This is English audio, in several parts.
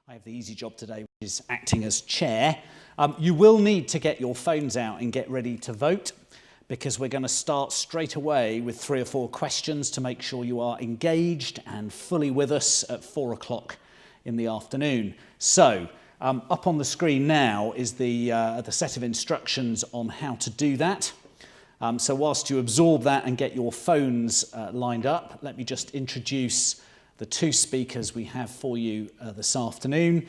I have the easy job today, which is acting as chair. You will need to get your phones out and get ready to vote, because we're going to start straight away with 3 or 4 questions to make sure you are engaged and fully with us at 4 o'clock in the afternoon. So, up on the screen now is the set of instructions on how to do that. So whilst you absorb that and get your phones lined up, let me just introduce the 2 speakers we have for you this afternoon.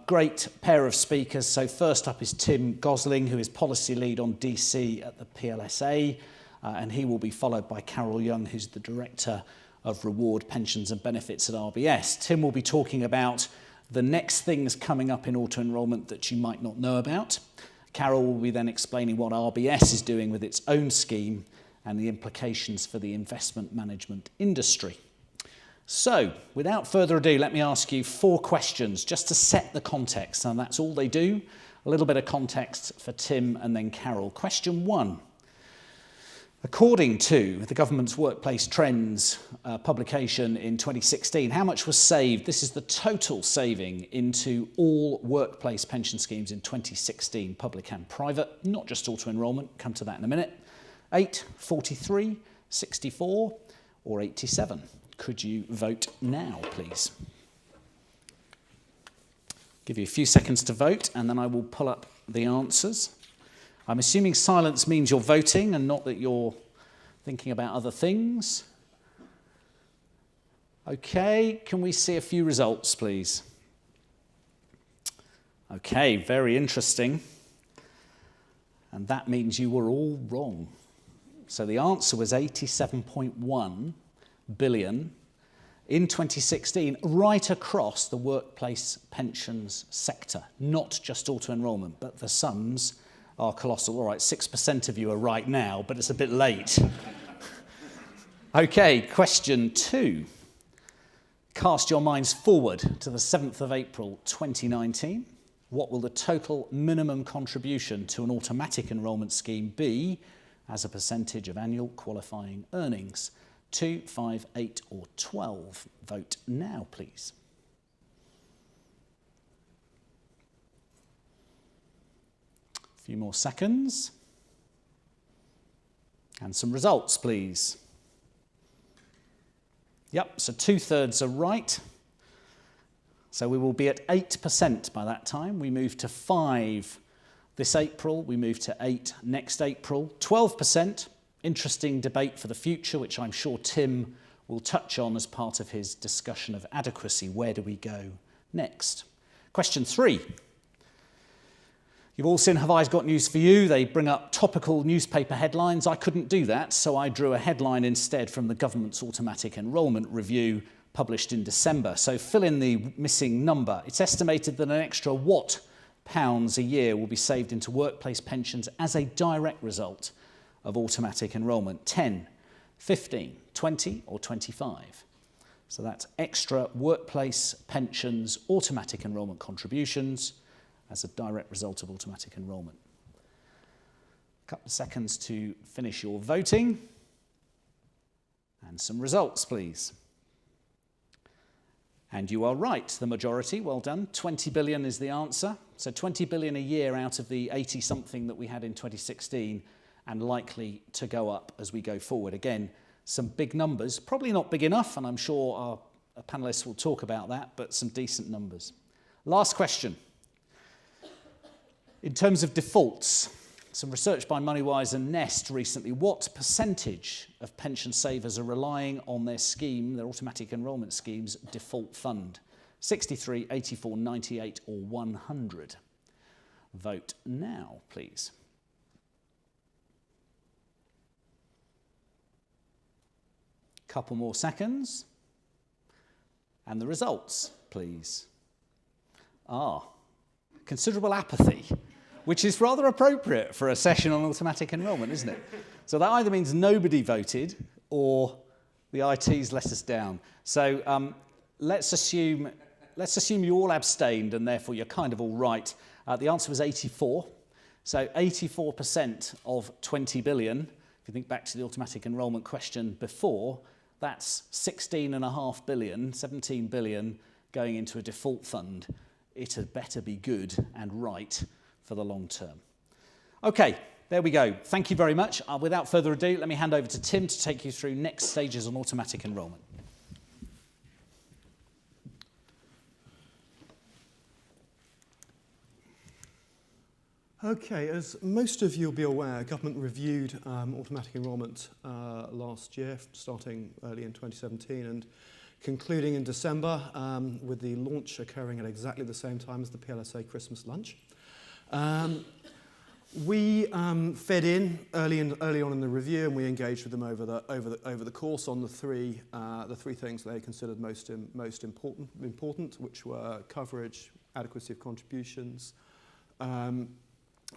Great pair of speakers. So first up is Tim Gosling, who is Policy Lead on DC at the PLSA, and he will be followed by Carol Young, who's the Director of Reward, Pensions and Benefits at RBS. Tim will be talking about the next things coming up in auto-enrolment that you might not know about. Carol will be then explaining what RBS is doing with its own scheme and the implications for the investment management industry. So, without further ado, let me ask you 4 questions just to set the context, and that's all they do. A little bit of context for Tim and then Carol. Question 1. According to the government's Workplace Trends publication in 2016, how much was saved? This is the total saving into all workplace pension schemes in 2016, public and private, not just auto-enrolment. Come to that in a minute. 8, 43, 64 or 87? Could you vote now, please? Give you a few seconds to vote, and then I will pull up the answers. I'm assuming silence means you're voting and not that you're thinking about other things. Okay, can we see a few results, please? Okay, very interesting. And that means you were all wrong. So the answer was 87.1 billion in 2016, right across the workplace pensions sector, not just auto-enrolment, but the sums are colossal. All right, 6% of you are right now, but it's a bit late. Okay, question 2. Cast your minds forward to the 7th of April 2019. What will the total minimum contribution to an automatic enrolment scheme be as a percentage of annual qualifying earnings? 2, 5, 8 or 12? Vote now, please. A few more seconds. And some results, please. Yep, so 2/3 are right. So we will be at 8% by that time. We move to 5 this April. We move to 8 next April. 12%. Interesting debate for the future, which I'm sure Tim will touch on as part of his discussion of adequacy. Where do we go next? Question 3. You've all seen Have I Got News For You? They bring up topical newspaper headlines. I couldn't do that, so I drew a headline instead from the government's automatic enrolment review published in December. So fill in the missing number. It's estimated that an extra what pounds a year will be saved into workplace pensions as a direct result of automatic enrolment. 10, 15, 20 or 25. So that's extra workplace pensions automatic enrolment contributions as a direct result of automatic enrolment. A couple of seconds to finish your voting. And some results, please. And you are right, the majority, well done. 20 billion is the answer. So 20 billion a year out of the 80-something that we had in 2016, and likely to go up as we go forward. Again, some big numbers, probably not big enough, and I'm sure our panellists will talk about that, but some decent numbers. Last question. In terms of defaults, some research by Moneywise and Nest recently, what percentage of pension savers are relying on their scheme, their automatic enrolment scheme's default fund? 63, 84, 98 or 100? Vote now, please. Couple more seconds. And the results, please. Considerable apathy, which is rather appropriate for a session on automatic enrolment, isn't it? So that either means nobody voted or the IT's let us down. So let's assume you all abstained and therefore you're kind of all right. The answer was 84. So 84% of 20 billion, if you think back to the automatic enrolment question before, that's 16.5 billion, 17 billion going into a default fund, it had better be good and right for the long term. Okay, there we go. Thank you very much. Without further ado, let me hand over to Tim to take you through next stages on automatic enrolment. Okay, as most of you will be aware, government reviewed automatic enrolment last year, starting early in 2017 and concluding in December, with the launch occurring at exactly the same time as the PLSA Christmas lunch. We fed in early on in the review, and we engaged with them over the course on the three things they considered most important, which were coverage, adequacy of contributions,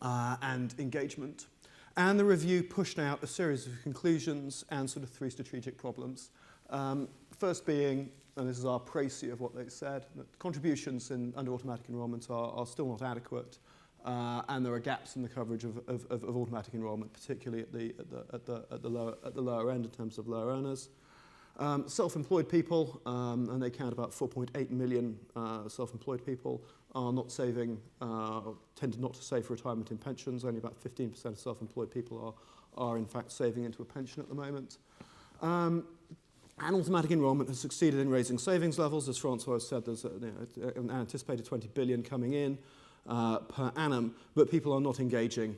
and engagement. And the review pushed out a series of conclusions and sort of three strategic problems. First being, and this is our précis of what they said, that contributions under automatic enrolment are still not adequate, and there are gaps in the coverage of automatic enrolment, particularly at the lower end in terms of lower earners. Self-employed people, and they count about 4.8 million self-employed people, are not saving, tend not to save for retirement in pensions. Only about 15% of self-employed people are in fact saving into a pension at the moment. And automatic enrolment has succeeded in raising savings levels. As Francois said, there's an anticipated 20 billion coming in per annum, but people are not engaging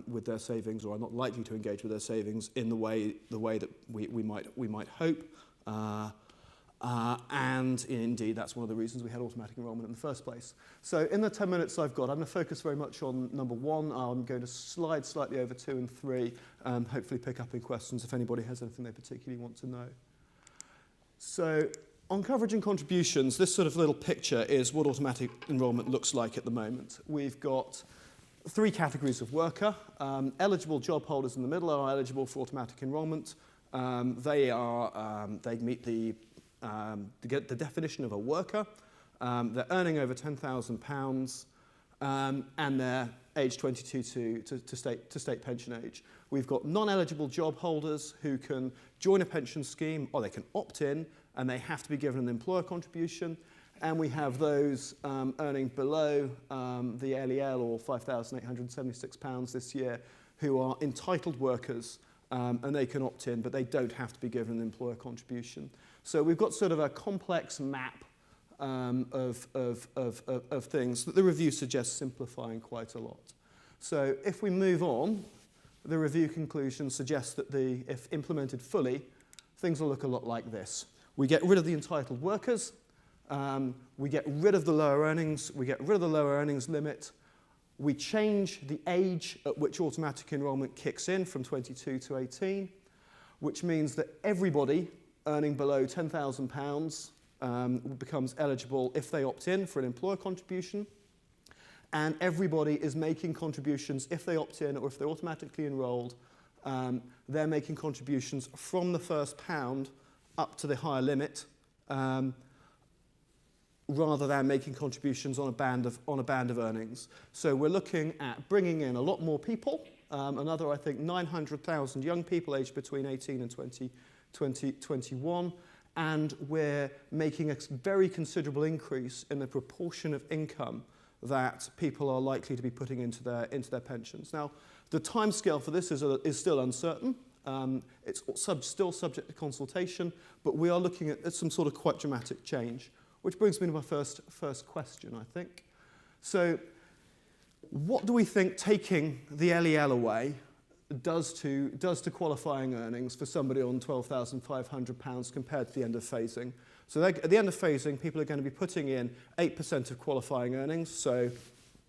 with their savings, or are not likely to engage with their savings in the way that we might hope. And indeed, that's one of the reasons we had automatic enrolment in the first place. So in the 10 minutes I've got, I'm going to focus very much on number 1. I'm going to slide slightly over 2 and 3, and hopefully pick up in questions if anybody has anything they particularly want to know. So on coverage and contributions, this sort of little picture is what automatic enrolment looks like at the moment. We've got 3 categories of worker. Eligible job holders in the middle are eligible for automatic enrolment. They meet the definition of a worker. They're earning over £10,000, and they're age 22 to state pension age. We've got non-eligible job holders who can join a pension scheme, or they can opt in, and they have to be given an employer contribution. And we have those earning below the LEL, or £5,876 this year, who are entitled workers, and they can opt in, but they don't have to be given an employer contribution. So we've got sort of a complex map of things that the review suggests simplifying quite a lot. So if we move on, the review conclusion suggests that if implemented fully, things will look a lot like this. We get rid of the entitled workers. We get rid of the lower earnings. We get rid of the lower earnings limit. We change the age at which automatic enrolment kicks in from 22 to 18, which means that everybody earning below £10,000 becomes eligible if they opt in for an employer contribution. And everybody is making contributions if they opt in or if they're automatically enrolled. They're making contributions from the first pound up to the higher limit, rather than making contributions on a band of earnings. So we're looking at bringing in a lot more people, another, I think, 900,000 young people aged between 18 and 21, and we're making a very considerable increase in the proportion of income that people are likely to be putting into their pensions. Now, the timescale for this is still uncertain. It's still subject to consultation, but we are looking at some sort of quite dramatic change. Which brings me to my first question, I think. So what do we think taking the LEL away does to qualifying earnings for somebody on £12,500 compared to the end of phasing? So at the end of phasing, people are going to be putting in 8% of qualifying earnings, so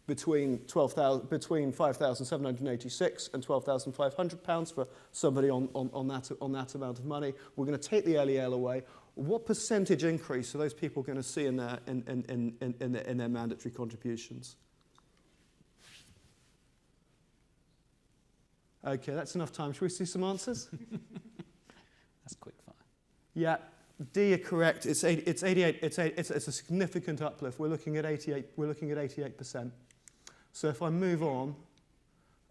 between £5,786 and £12,500 for somebody on that amount of money. We're going to take the LEL away. What percentage increase are those people going to see in their mandatory contributions? Okay, that's enough time. Shall we see some answers? That's quick fire. Yeah, D, you're correct. It's 88. It's a significant uplift. We're looking at 88. We're looking at 88%. So if I move on,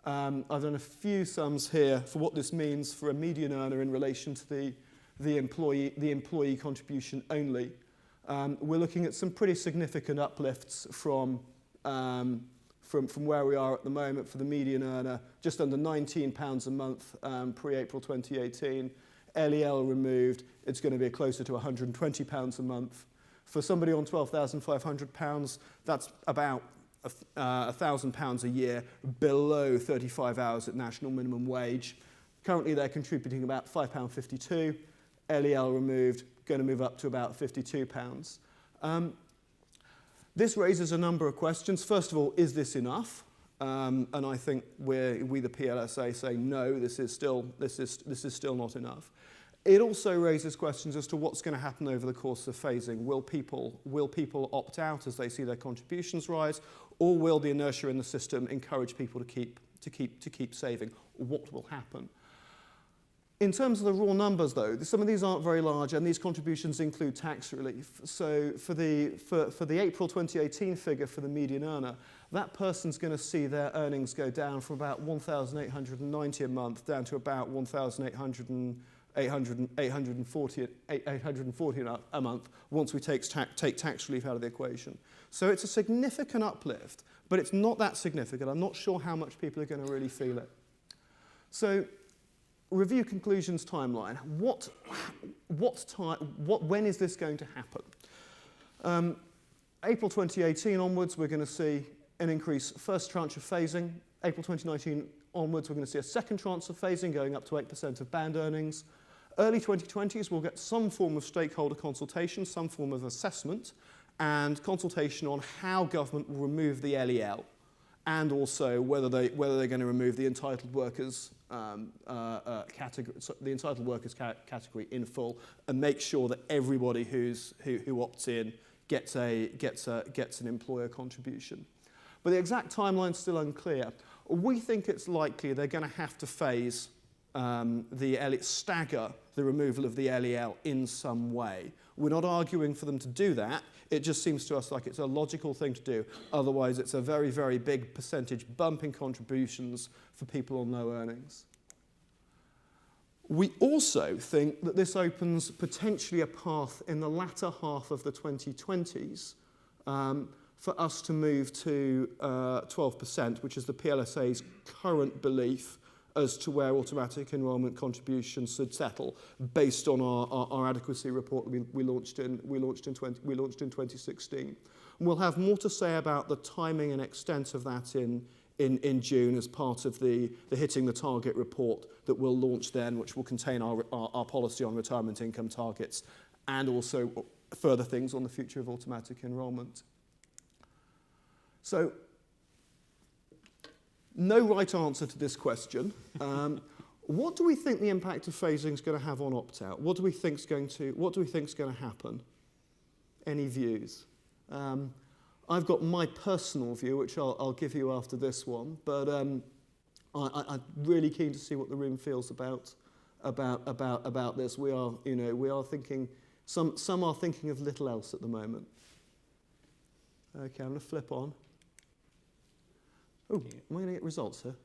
I've done a few sums here for what this means for a median earner in relation to the employee contribution only. we're looking at some pretty significant uplifts from where we are at the moment for the median earner, just under £19 a month pre-April 2018. LEL removed, it's going to be closer to £120 a month. For somebody on £12,500, that's about £1,000 a year below 35 hours at national minimum wage. Currently, they're contributing about £5.52. LEL removed, going to move up to about £52. This raises a number of questions. First of all, is this enough? And I think we the PLSA say no, this is still not enough. It also raises questions as to what's going to happen over the course of phasing. Will people opt out as they see their contributions rise, or will the inertia in the system encourage people to keep saving? What will happen? In terms of the raw numbers, though, some of these aren't very large, and these contributions include tax relief. So for the April 2018 figure for the median earner, that person's going to see their earnings go down from about $1,890 a month down to about $1,840 a month once we take tax relief out of the equation. So it's a significant uplift, but it's not that significant. I'm not sure how much people are going to really feel it. So, review conclusions timeline. When is this going to happen? April 2018 onwards, we're going to see an increase, first tranche of phasing. April 2019 onwards, we're going to see a second tranche of phasing going up to 8% of band earnings. Early 2020s, we'll get some form of stakeholder consultation, some form of assessment, and consultation on how government will remove the LEL, and also whether they're going to remove the entitled workers category in full, and make sure that everybody who opts in gets an employer contribution. But the exact timeline's still unclear. We think it's likely they're going to have to phase stagger the removal of the LEL in some way. We're not arguing for them to do that. It just seems to us like it's a logical thing to do. Otherwise, it's a very, very big percentage bump in contributions for people on low earnings. We also think that this opens potentially a path in the latter half of the 2020s for us to move to 12%, which is the PLSA's current belief as to where automatic enrolment contributions should settle, based on our adequacy report that we launched in 2016. And we'll have more to say about the timing and extent of that in June as part of the Hitting the Target report that we'll launch then, which will contain our policy on retirement income targets and also further things on the future of automatic enrolment. So, no right answer to this question. What do we think the impact of phasing is going to have on opt-out? What do we think is going to happen? Any views? I've got my personal view, which I'll give you after this one, but I'm really keen to see what the room feels about this. We are thinking. Some are thinking of little else at the moment. Okay, I'm going to flip on. Oh, am I going to get results here?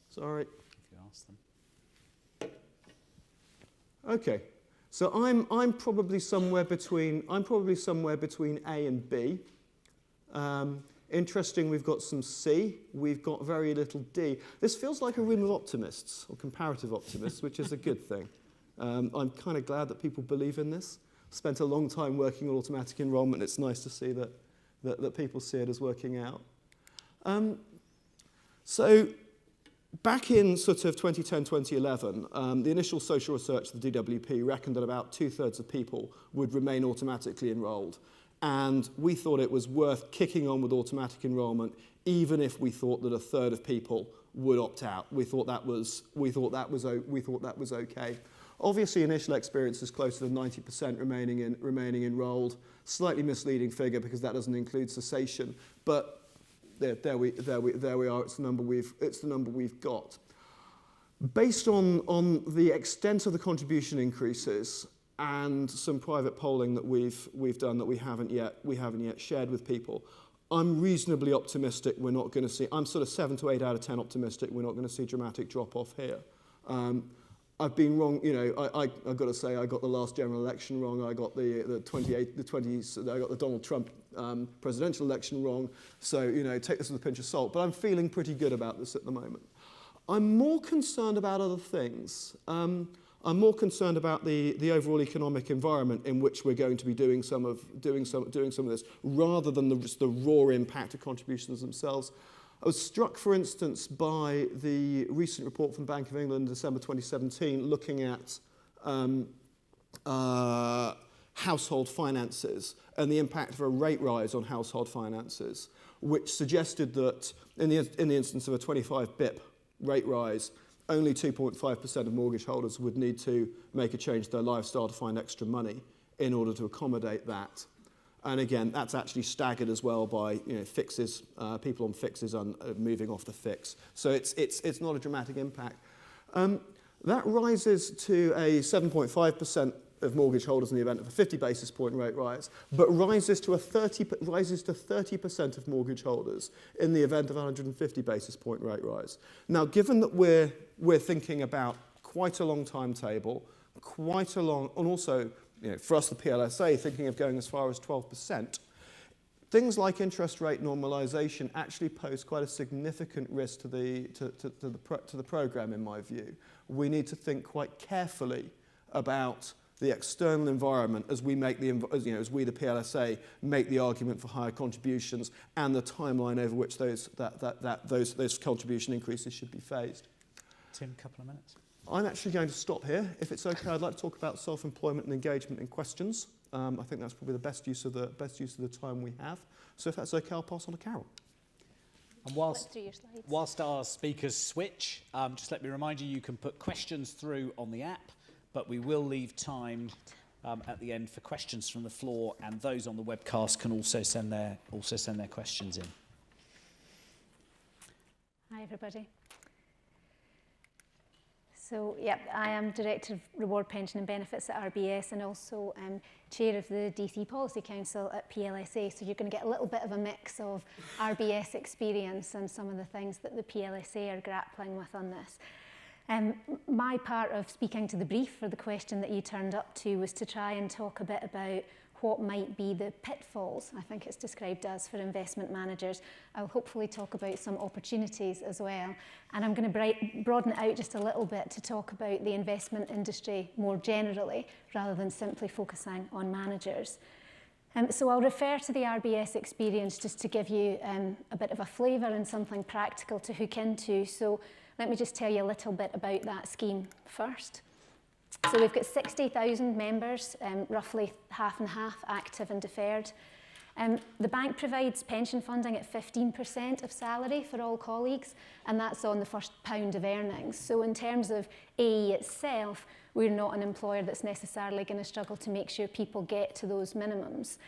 Sorry. If you ask them. Okay, so I'm probably somewhere between A and B. Interesting, we've got some C. We've got very little D. This feels like a room of optimists or comparative optimists, which is a good thing. I'm kind of glad that people believe in this. Spent a long time working on automatic enrolment. It's nice to see that people see it as working out. So back in sort of 2010, 2011, the initial social research of the DWP reckoned that about 2/3 of people would remain automatically enrolled. And we thought it was worth kicking on with automatic enrolment, even if we thought that 1/3 of people would opt out. We thought that was okay. Obviously, initial experience is closer to 90% remaining enrolled. Slightly misleading figure because that doesn't include cessation, but there we are. It's the number we've got. Based on the extent of the contribution increases and some private polling that we've done that we haven't yet shared with people, I'm reasonably optimistic we're not going to see. I'm sort of 7 to 8 out of 10 optimistic we're not going to see dramatic drop off here. I've been wrong, you know, I've got to say I got the last general election wrong, I got the Donald Trump presidential election wrong, so, you know, take this with a pinch of salt, but I'm feeling pretty good about this at the moment. I'm more concerned about other things. I'm more concerned about the overall economic environment in which we're going to be doing some of this, rather than the raw impact of contributions themselves. I was struck, for instance, by the recent report from the Bank of England in December 2017 looking at household finances and the impact of a rate rise on household finances, which suggested that in the instance of a 25 bp rate rise, only 2.5% of mortgage holders would need to make a change to their lifestyle to find extra money in order to accommodate that. And again, that's actually staggered as well by, you know, fixes, people on fixes and moving off the fix. So it's not a dramatic impact. That rises to a 7.5% of mortgage holders in the event of a 50 basis point rate rise, but rises to 30% of mortgage holders in the event of a 150 basis point rate rise. Now, given that we're thinking about quite a long timetable, quite a long, and also, you know, for us, the PLSA, thinking of going as far as 12%, things like interest rate normalisation actually pose quite a significant risk to the programme, in my view. We need to think quite carefully about the external environment as we make as we, the PLSA, make the argument for higher contributions and the timeline over which those contribution increases should be phased. Tim, a couple of minutes. I'm actually going to stop here. If it's okay, I'd like to talk about self-employment and engagement in questions. I think that's probably the best use of the time we have. So if that's okay, I'll pass on to Carol. And whilst our speakers switch, just let me remind you, you can put questions through on the app, but we will leave time at the end for questions from the floor, and those on the webcast can also send their questions in. Hi, everybody. So, yeah, I am Director of Reward, Pension and Benefits at RBS and also Chair of the DC Policy Council at PLSA. So you're going to get a little bit of a mix of RBS experience and some of the things that the PLSA are grappling with on this. My part of speaking to the brief for the question that you turned up to was to try and talk a bit about what might be the pitfalls, I think it's described as, for investment managers. I'll hopefully talk about some opportunities as well. And I'm going to broaden it out just a little bit to talk about the investment industry more generally, rather than simply focusing on managers. So I'll refer to the RBS experience just to give you a bit of a flavour and something practical to hook into. So let me just tell you a little bit about that scheme first. So we've got 60,000 members, roughly half and half active and deferred. The bank provides pension funding at 15% of salary for all colleagues, and that's on the first pound of earnings. So in terms of AE itself, we're not an employer that's necessarily going to struggle to make sure people get to those minimums.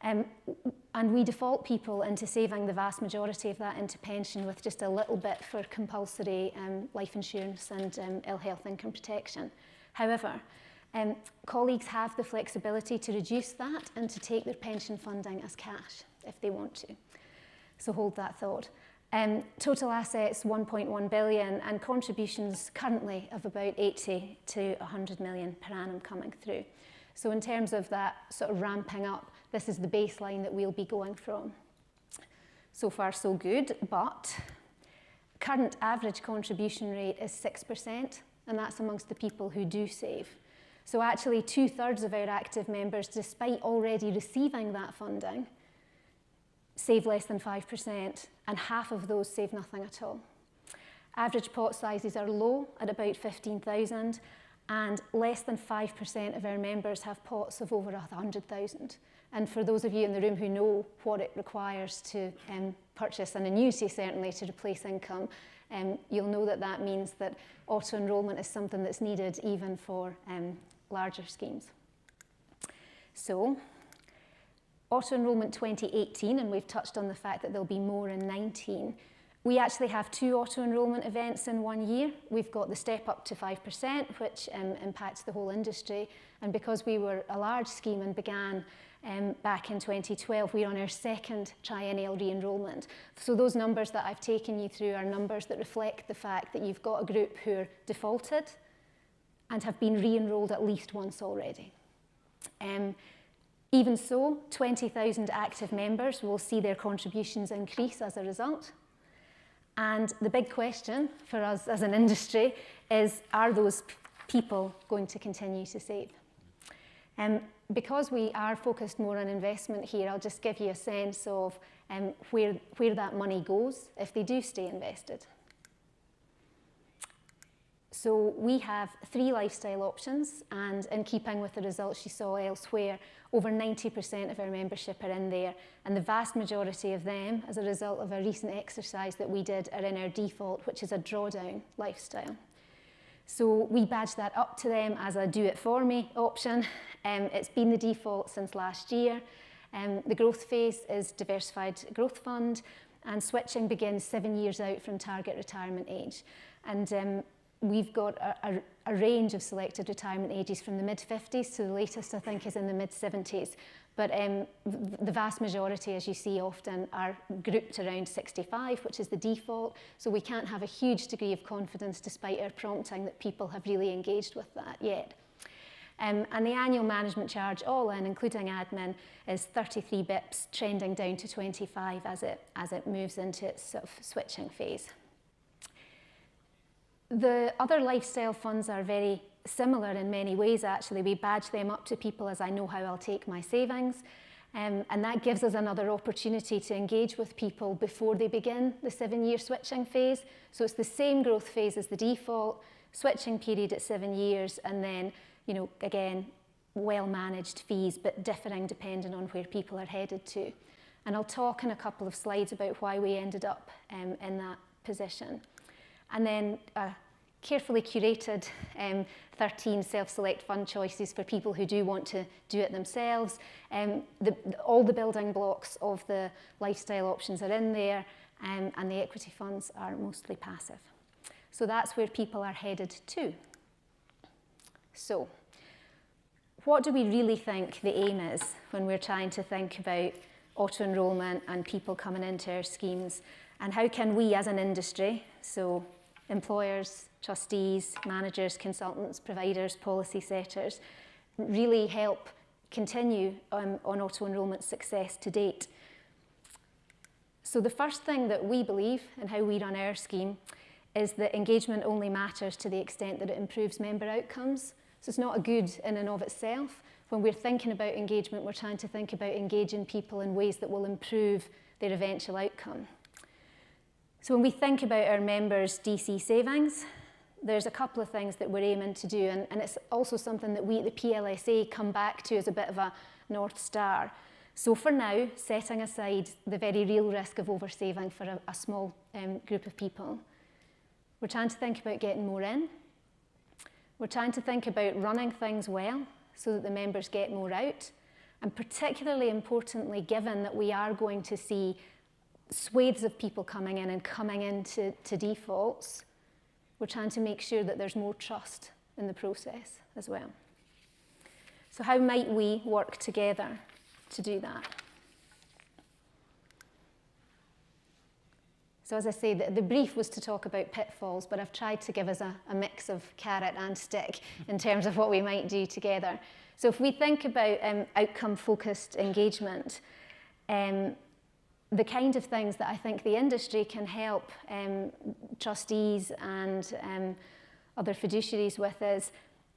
And we default people into saving the vast majority of that into pension with just a little bit for compulsory life insurance and ill health income protection. However, colleagues have the flexibility to reduce that and to take their pension funding as cash if they want to. So hold that thought. Total assets 1.1 billion and contributions currently of about 80 to 100 million per annum coming through. So in terms of that sort of ramping up, this is the baseline that we'll be going from. So far so good, but current average contribution rate is 6%. And that's amongst the people who do save. So actually 2/3 of our active members, despite already receiving that funding, save less than 5%, and half of those save nothing at all. Average pot sizes are low at about 15,000, and less than 5% of our members have pots of over 100,000. And for those of you in the room who know what it requires to purchase an annuity, certainly to replace income, you'll know that that means that auto-enrolment is something that's needed even for larger schemes. So, auto-enrolment 2018, and we've touched on the fact that there'll be more in 19. We actually have 2 auto-enrolment events in 1 year. We've got the step up to 5%, which impacts the whole industry. And because we were a large scheme and began back in 2012, we're on our second triennial re-enrolment. So those numbers that I've taken you through are numbers that reflect the fact that you've got a group who are defaulted and have been re-enrolled at least once already. Even so, 20,000 active members will see their contributions increase as a result. And the big question for us as an industry is, are those people going to continue to save? Because we are focused more on investment here, I'll just give you a sense of where that money goes if they do stay invested. So we have 3 lifestyle options, and in keeping with the results you saw elsewhere, over 90% of our membership are in there, and the vast majority of them, as a result of a recent exercise that we did, are in our default, which is a drawdown lifestyle. So we badge that up to them as a do-it-for-me option. It's been the default since last year. The growth phase is diversified growth fund, and switching begins 7 years out from target retirement age. And we've got a range of selected retirement ages from the mid-50s to the latest, I think, is in the mid-70s. But the vast majority, as you see often, are grouped around 65, which is the default. So we can't have a huge degree of confidence, despite our prompting, that people have really engaged with that yet. And the annual management charge, all in, including admin, is 33 bips, trending down to 25 as it moves into its sort of switching phase. The other lifestyle funds are very similar in many ways, actually. We badge them up to people as I know how I'll take my savings. And that gives us another opportunity to engage with people before they begin the 7-year switching phase. So it's the same growth phase as the default, switching period at 7 years, and then, you know, again, well-managed fees, but differing depending on where people are headed to. And I'll talk in a couple of slides about why we ended up in that position. And then carefully curated 13 self-select fund choices for people who do want to do it themselves. All the building blocks of the lifestyle options are in there, and the equity funds are mostly passive. So that's where people are headed to. So what do we really think the aim is when we're trying to think about auto-enrolment and people coming into our schemes? And how can we as an industry, so employers, trustees, managers, consultants, providers, policy setters, really help continue on auto-enrolment success to date? So the first thing that we believe and how we run our scheme is that engagement only matters to the extent that it improves member outcomes. So it's not a good in and of itself. When we're thinking about engagement, we're trying to think about engaging people in ways that will improve their eventual outcome. So when we think about our members' DC savings, there's a couple of things that we're aiming to do, and it's also something that we at the PLSA come back to as a bit of a North Star. So for now, setting aside the very real risk of oversaving for a small group of people, we're trying to think about getting more in. We're trying to think about running things well so that the members get more out, and particularly importantly, given that we are going to see swathes of people coming in and coming into defaults, we're trying to make sure that there's more trust in the process as well. So how might we work together to do that? So as I say, the brief was to talk about pitfalls, but I've tried to give us a mix of carrot and stick in terms of what we might do together. So if we think about outcome-focused engagement, the kind of things that I think the industry can help trustees and other fiduciaries with is,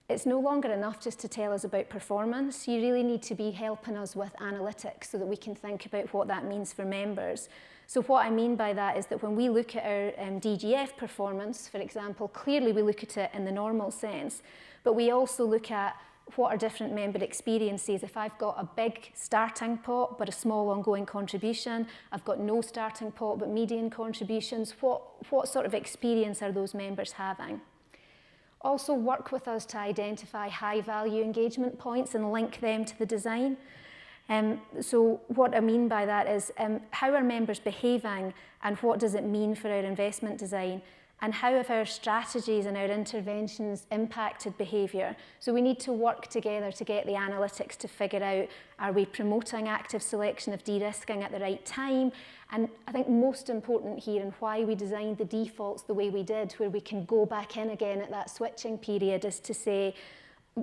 it's no longer enough just to tell us about performance. You really need to be helping us with analytics so that we can think about what that means for members. So what I mean by that is that when we look at our DGF performance, for example, clearly we look at it in the normal sense, but we also look at what are different member experiences. If I've got a big starting pot but a small ongoing contribution, I've got no starting pot but median contributions, what sort of experience are those members having? Also work with us to identify high value engagement points and link them to the design. So what I mean by that is how are members behaving and what does it mean for our investment design? and how have our strategies and our interventions impacted behaviour. So we need to work together to get the analytics to figure out, are we promoting active selection of de-risking at the right time? And I think most important here, and why we designed the defaults the way we did, where we can go back in again at that switching period, is to say,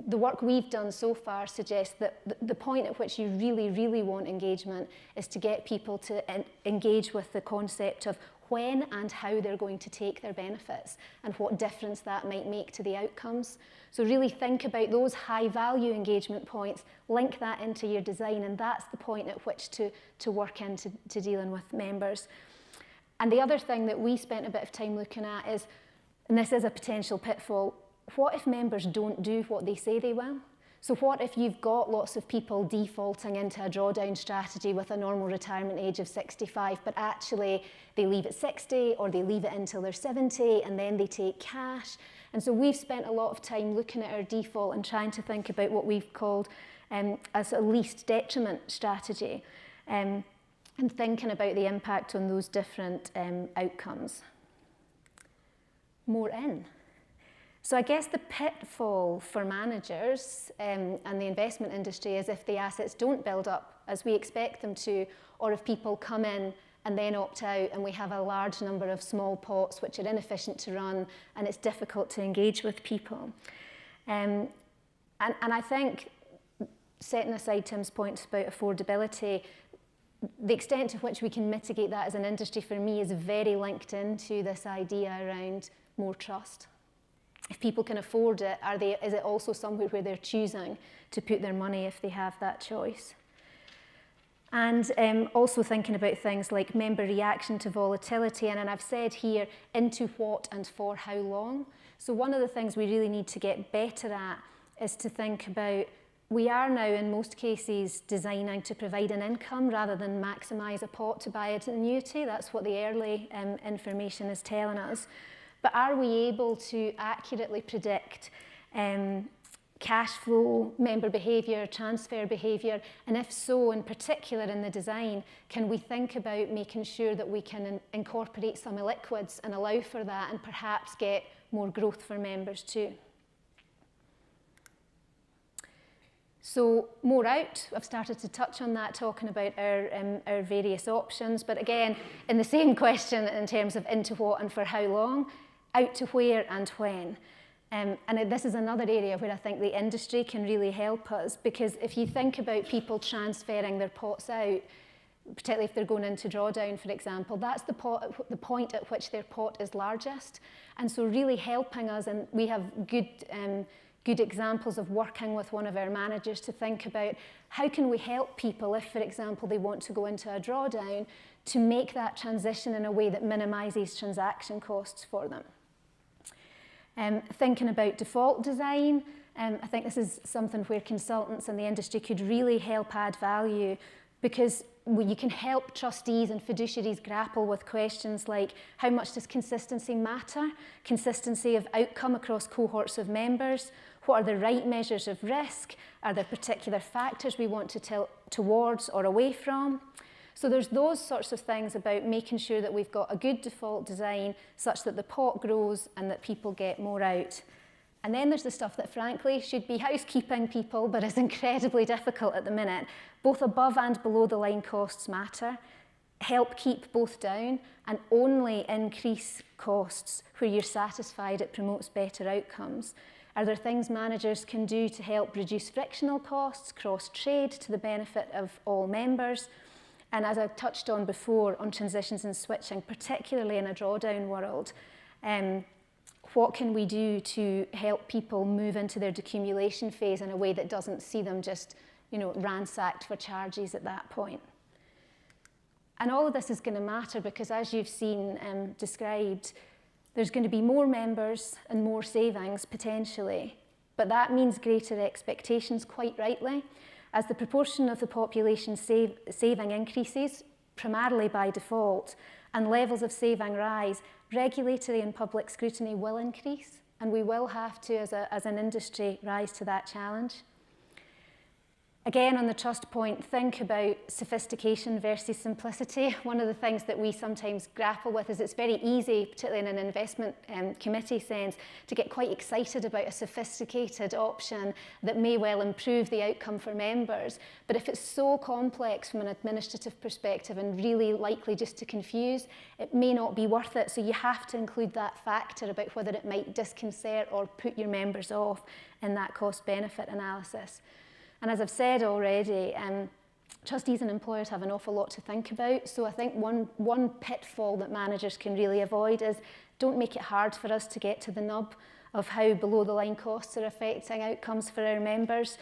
the work we've done so far suggests that the point at which you really, really want engagement is to get people to engage with the concept of when and how they're going to take their benefits and what difference that might make to the outcomes. So really think about those high value engagement points, link that into your design, and that's the point at which to work into dealing with members. And the other thing that we spent a bit of time looking at is, and this is a potential pitfall, what if members don't do what they say they will? So what if you've got lots of people defaulting into a drawdown strategy with a normal retirement age of 65, but actually they leave at 60 or they leave it until they're 70 and then they take cash? And so we've spent a lot of time looking at our default and trying to think about what we've called as a least detriment strategy, and thinking about the impact on those different outcomes. More in. So I guess the pitfall for managers and the investment industry is if the assets don't build up as we expect them to, or if people come in and then opt out and we have a large number of small pots which are inefficient to run and it's difficult to engage with people. And I think, setting aside Tim's points about affordability, the extent to which we can mitigate that as an industry for me is very linked into this idea around more trust. If people can afford it, is it also somewhere where they're choosing to put their money if they have that choice? And also thinking about things like member reaction to volatility, and I've said here, into what and for how long. So one of the things we really need to get better at is to think about, we are now in most cases designing to provide an income rather than maximise a pot to buy an annuity. That's what the early information is telling us. But are we able to accurately predict cash flow, member behaviour, transfer behaviour? And if so, in particular in the design, can we think about making sure that we can incorporate some illiquids and allow for that and perhaps get more growth for members too? So more out, I've started to touch on that, talking about our various options. But again, in the same question in terms of into what and for how long, out to where and when. And this is another area where I think the industry can really help us, because if you think about people transferring their pots out, particularly if they're going into drawdown, for example, that's the point at which their pot is largest. And so really helping us, and we have good examples of working with one of our managers to think about how can we help people if, for example, they want to go into a drawdown, to make that transition in a way that minimises transaction costs for them. Thinking about default design, I think this is something where consultants and the industry could really help add value, because you can help trustees and fiduciaries grapple with questions like, how much does consistency matter? Consistency of outcome across cohorts of members? What are the right measures of risk? Are there particular factors we want to tilt towards or away from? So there's those sorts of things about making sure that we've got a good default design such that the pot grows and that people get more out. And then there's the stuff that frankly should be housekeeping people, but is incredibly difficult at the minute. Both above and below the line costs matter. Help keep both down and only increase costs where you're satisfied it promotes better outcomes. Are there things managers can do to help reduce frictional costs, cross-trade to the benefit of all members? And as I touched on before, on transitions and switching, particularly in a drawdown world, what can we do to help people move into their decumulation phase in a way that doesn't see them just, ransacked for charges at that point? And all of this is going to matter because, as you've seen described, there's going to be more members and more savings potentially, but that means greater expectations, quite rightly. As the proportion of the population saving increases, primarily by default, and levels of saving rise, regulatory and public scrutiny will increase, and we will have to, as an industry, rise to that challenge. Again, on the trust point, think about sophistication versus simplicity. One of the things that we sometimes grapple with is it's very easy, particularly in an investment committee sense, to get quite excited about a sophisticated option that may well improve the outcome for members. But if it's so complex from an administrative perspective and really likely just to confuse, it may not be worth it. So you have to include that factor about whether it might disconcert or put your members off in that cost-benefit analysis. And as I've said already, trustees and employers have an awful lot to think about. So I think one pitfall that managers can really avoid is don't make it hard for us to get to the nub of how below the line costs are affecting outcomes for our members.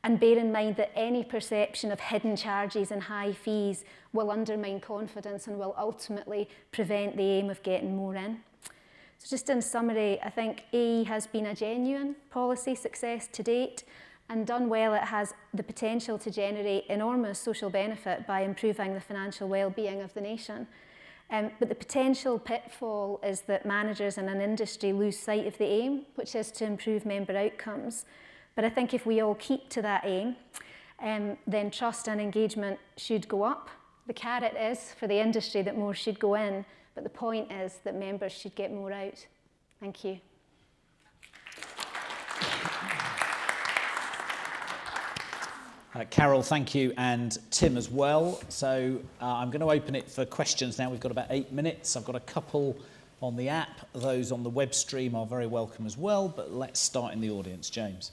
And bear in mind that any perception of hidden charges and high fees will undermine confidence and will ultimately prevent the aim of getting more in. So just in summary, I think AE has been a genuine policy success to date. And done well, it has the potential to generate enormous social benefit by improving the financial well-being of the nation. But the potential pitfall is that managers in an industry lose sight of the aim, which is to improve member outcomes. But I think if we all keep to that aim, then trust and engagement should go up. The carrot is for the industry that more should go in, but the point is that members should get more out. Thank you. Carol, thank you, and Tim as well. So I'm going to open it for questions now. We've got about 8 minutes. I've got a couple on the app. Those on the web stream are very welcome as well, but let's start in the audience. James.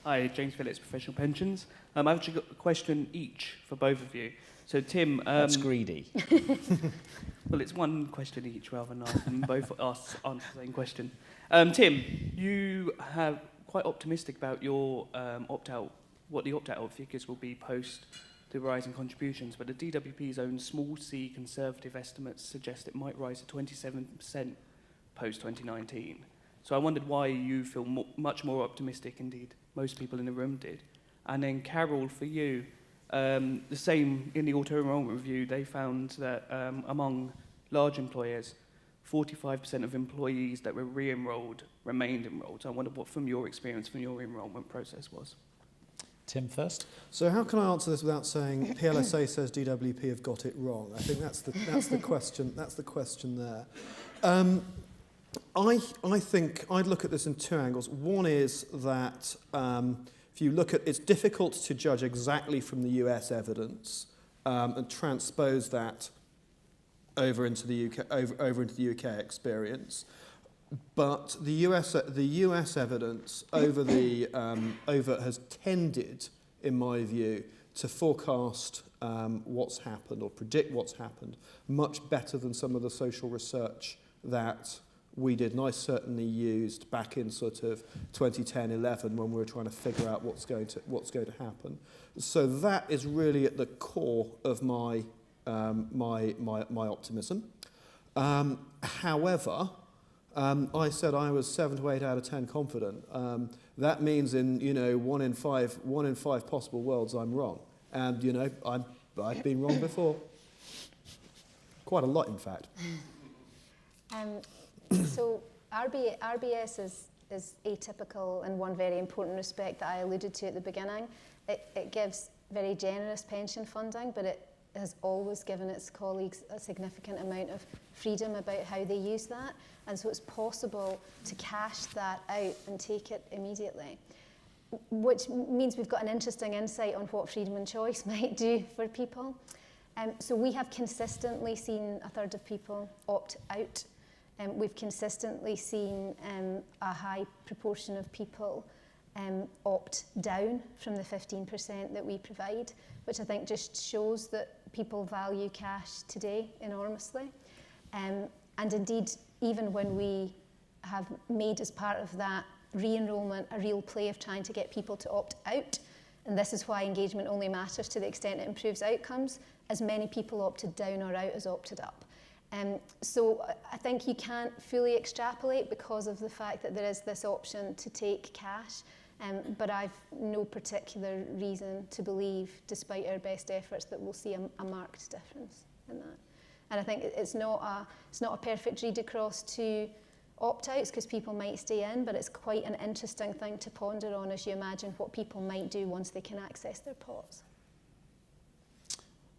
Hi, James Phillips, Professional Pensions. I've actually got a question each for both of you. So Tim... That's greedy. Well, it's one question each rather than asking both us answer the same question. Tim, you have quite optimistic about your opt-out, what the opt-out figures will be post the rise in contributions, but the DWP's own small c conservative estimates suggest it might rise to 27% post-2019. So I wondered why you feel much more optimistic, indeed most people in the room did. And then Carol, for you, the same in the auto-enrollment review, they found that among large employers, 45% of employees that were re-enrolled remained enrolled. So I wondered what, from your experience, from your enrollment process was. Tim first. So how can I answer this without saying PLSA says DWP have got it wrong? I think that's the question. That's the question there. I think I'd look at this in two angles. One is that if you look at, it's difficult to judge exactly from the US evidence and transpose that over into the UK over into the UK experience. But the US evidence over has tended, in my view, to forecast what's happened or predict what's happened much better than some of the social research that we did. And I certainly used back in sort of 2010-11 when we were trying to figure out what's going to happen. So that is really at the core of my my optimism. However. I said I was 7 to 8 out of 10 confident. That means in 1 in 5 possible worlds I'm wrong, and I've been wrong before, quite a lot in fact. So RBS is atypical in one very important respect that I alluded to at the beginning. It gives very generous pension funding, but it has always given its colleagues a significant amount of freedom about how they use that. And so it's possible to cash that out and take it immediately, which means we've got an interesting insight on what freedom and choice might do for people. So we have consistently seen a third of people opt out. We've consistently seen a high proportion of people opt down from the 15% that we provide, which I think just shows that people value cash today enormously. And indeed, even when we have made as part of that re-enrollment a real play of trying to get people to opt out, and this is why engagement only matters to the extent it improves outcomes, as many people opted down or out as opted up. So I think you can't fully extrapolate because of the fact that there is this option to take cash, but I've no particular reason to believe, despite our best efforts, that we'll see a marked difference in that. And I think it's not a perfect read across to opt-outs because people might stay in, but it's quite an interesting thing to ponder on as you imagine what people might do once they can access their pots.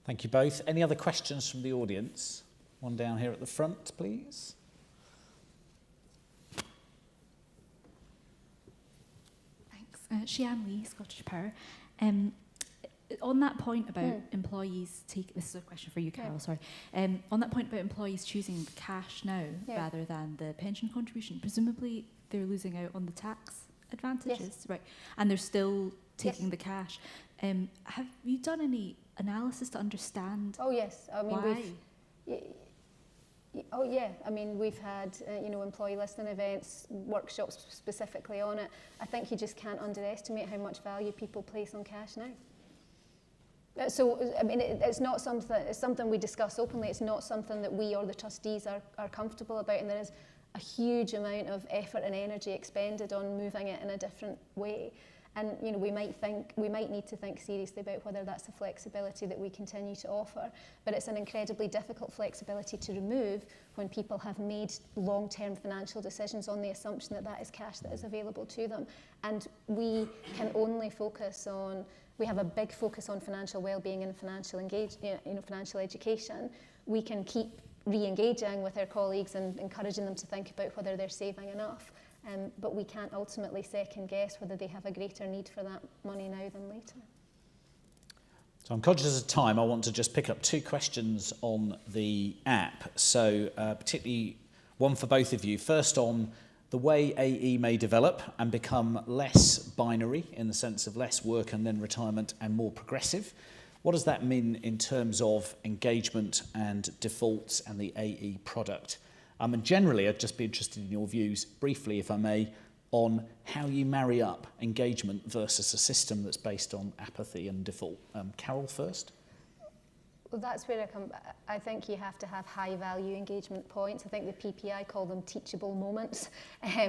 Thank you both. Any other questions from the audience? One down here at the front, please. Thanks. Shian Lee, Scottish Power. On that point about employees this is a question for you, Carol, sorry. On that point about employees choosing cash now rather than the pension contribution, presumably they're losing out on the tax advantages, right? And they're still taking the cash. Have you done any analysis to understand Oh yes, I mean why? Oh yeah, I mean we've had employee listening events, workshops specifically on it. I think you just can't underestimate how much value people place on cash now. So I mean it's not something, it's something we discuss openly. It's not something that we or the trustees are comfortable about, and there is a huge amount of effort and energy expended on moving it in a different way. And we might need to think seriously about whether that's a flexibility that we continue to offer. But it's an incredibly difficult flexibility to remove when people have made long-term financial decisions on the assumption that that is cash that is available to them. And we can only focus on, we have a big focus on financial well-being and financial education. We can keep re-engaging with our colleagues and encouraging them to think about whether they're saving enough. But we can't ultimately second guess whether they have a greater need for that money now than later. So I'm conscious of time. I want to just pick up two questions on the app. So particularly one for both of you. First on the way AE may develop and become less binary in the sense of less work and then retirement and more progressive. What does that mean in terms of engagement and defaults and the AE product? And generally, I'd just be interested in your views, briefly, if I may, on how you marry up engagement versus a system that's based on apathy and default. Carol first. Well, that's where I think you have to have high value engagement points. I think the PPI call them teachable moments.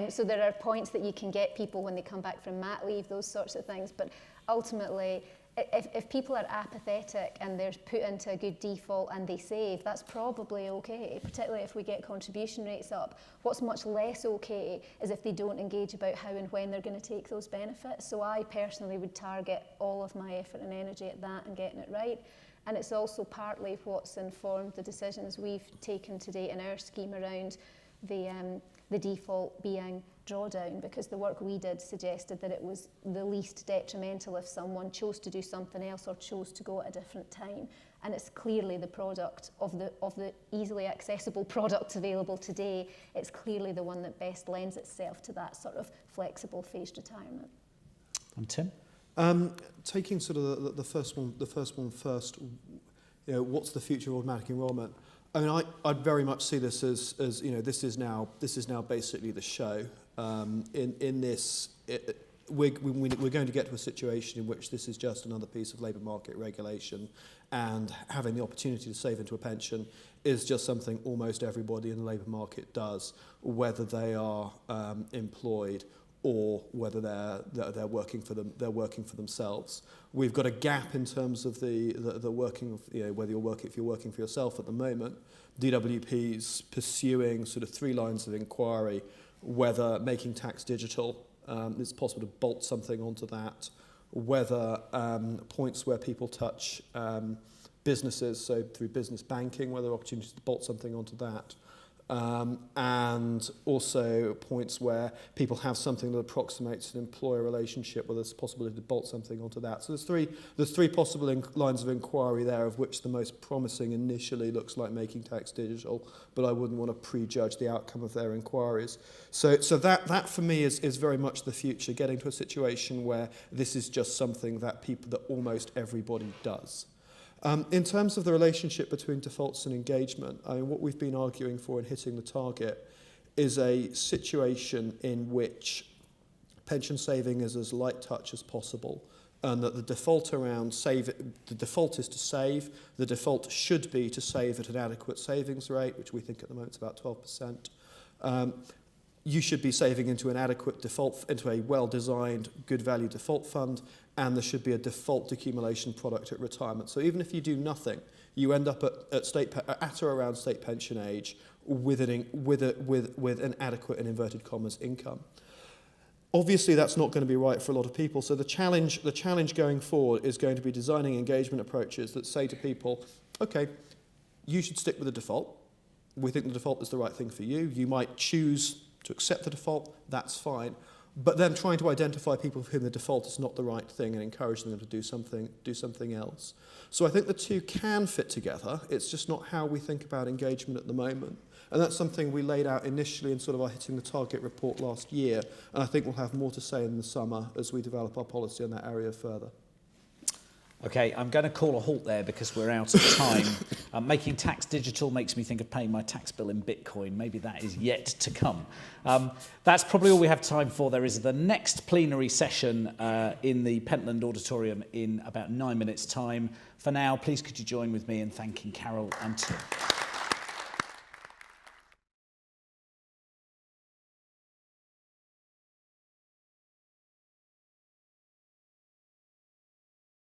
So there are points that you can get people when they come back from mat leave, those sorts of things. But ultimately, if people are apathetic and they're put into a good default and they save, that's probably okay, particularly if we get contribution rates up. What's much less okay is if they don't engage about how and when they're going to take those benefits. So I personally would target all of my effort and energy at that and getting it right. And it's also partly what's informed the decisions we've taken to date in our scheme around the default being drawdown, because the work we did suggested that it was the least detrimental if someone chose to do something else or chose to go at a different time. And it's clearly the product of the easily accessible products available today. It's clearly the one that best lends itself to that sort of flexible phased retirement. And Tim? Taking sort of the first one first, what's the future of automatic enrolment? I mean, I'd very much see this as this is now basically the show. In this, we're going to get to a situation in which this is just another piece of labour market regulation, and having the opportunity to save into a pension is just something almost everybody in the labour market does, whether they are employed or whether they're working for themselves. We've got a gap in terms of the working, whether if you're working for yourself at the moment. DWP's pursuing sort of 3 lines of inquiry, whether making tax digital, it's possible to bolt something onto that, whether points where people touch businesses, so through business banking, whether opportunities to bolt something onto that. And also points where people have something that approximates an employer relationship, where there's a possibility to bolt something onto that. So there's three possible lines of inquiry there, of which the most promising initially looks like making tax digital, but I wouldn't want to prejudge the outcome of their inquiries. So that for me is very much the future, getting to a situation where this is just something that almost everybody does. In terms of the relationship between defaults and engagement, I mean, what we've been arguing for in hitting the target is a situation in which pension saving is as light touch as possible, and that the default the default is to save. The default should be to save at an adequate savings rate, which we think at the moment is about 12%. You should be saving into an adequate default, into a well-designed, good value default fund, and there should be a default accumulation product at retirement. So even if you do nothing, you end up at or around state pension age, with an adequate and inverted commas income. Obviously, that's not going to be right for a lot of people. So the challenge going forward is going to be designing engagement approaches that say to people, okay, you should stick with the default. We think the default is the right thing for you. You might choose to accept the default. That's fine. But then trying to identify people for whom the default is not the right thing and encouraging them to do something else. So I think the two can fit together. It's just not how we think about engagement at the moment. And that's something we laid out initially in sort of our Hitting the Target report last year. And I think we'll have more to say in the summer as we develop our policy in that area further. Okay, I'm going to call a halt there because we're out of time. Making tax digital makes me think of paying my tax bill in Bitcoin. Maybe that is yet to come. That's probably all we have time for. There is the next plenary session in the Pentland Auditorium in about 9 minutes' time. For now, please could you join with me in thanking Carol and Tim.